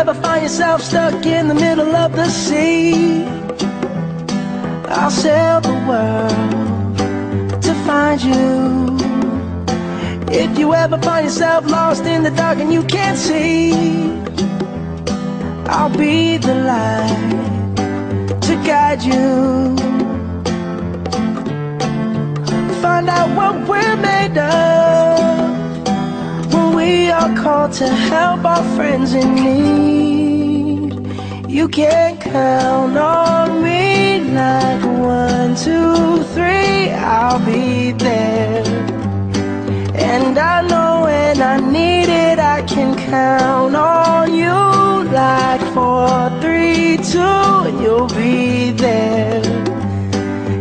ever find yourself stuck in the middle of the sea, I'll sail the world to find you. If you ever find yourself lost in the dark and you can't see, I'll be the light to guide you. Find out what we're made of when we are called to help our friends in need. You can count on me like 1, 2, 3, I'll be there. And I know when I need it, I can count on you like 4, 3, 2, and you'll be there.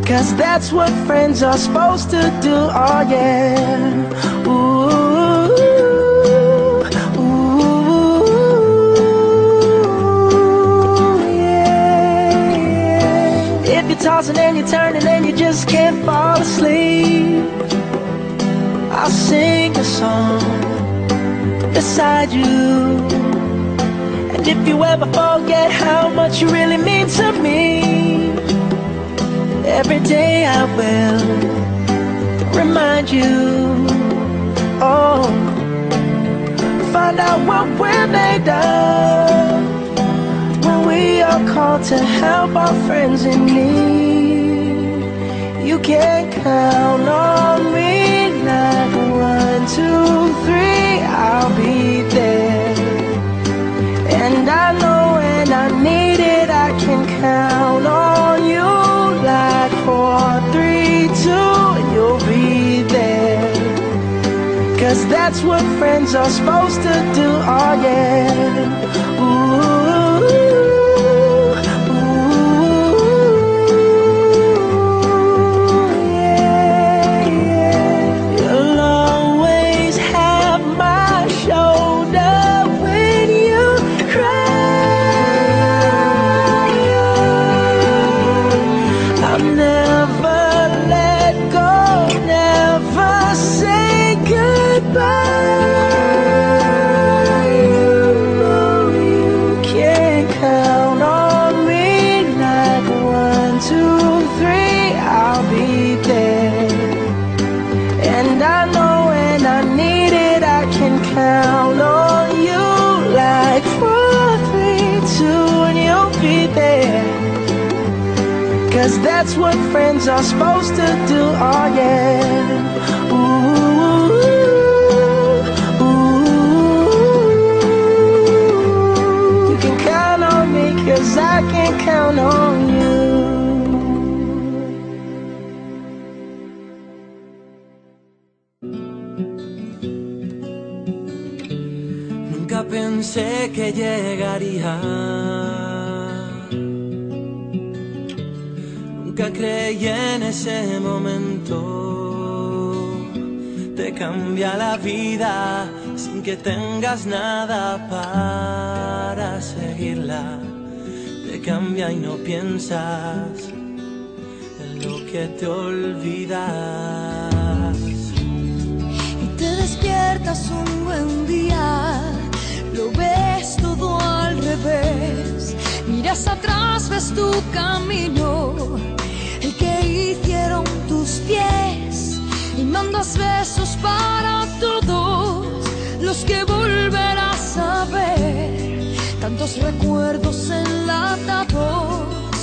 'Cause that's what friends are supposed to do, oh yeah. Ooh, ooh, yeah. If you're tossing and you're turning and you just can't fall asleep, I'll sing a song beside you. And if you ever forget how much you really mean to me, every day I will remind you. Oh, find out what we're made of when we are called to help our friends in need. You can count on me like 1, 2, 3, I'll be there. And I know when I need it, I can count on you like 4, 3, 2, and you'll be there. 'Cause that's what friends are supposed to do, oh yeah. Ooh, ooh, yeah, yeah. You'll always have my shoulder when you cry. I'll never let go, never say goodbye. You know you can count on me like 1, 2, 3, I'll be there. And I know when I need it, I can count on you like 4, 3, 2, and you'll be there. 'Cause that's what friends are supposed to do, oh yeah. Ooh, ooh, you can count on me 'cause I can count on you. Nunca pensé que llegaría, nunca creí en ese momento. Te cambia la vida sin que tengas nada para seguirla. Te cambia y no piensas en lo que te olvidas. Y te despiertas un buen día, lo ves todo al revés. Miras atrás, ves tu camino, el que hicieron tus pies. Y mandas besos para todos los que volverás a ver. Tantos recuerdos enlatados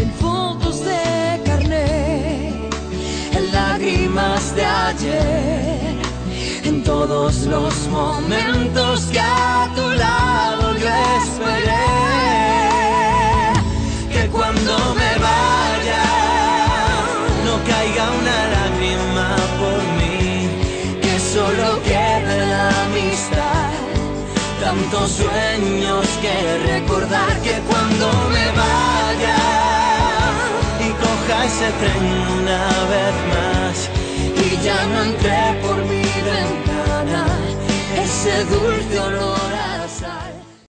en fotos de carnet, en lágrimas de ayer, en todos los momentos que a tu lado yo esperé. Que cuando me vaya no caiga una lágrima por mí, que solo quede la amistad, tantos sueños que recordar. Que cuando me vaya y coja ese tren una vez más y ya no entré por mi ventana, ese dulce olor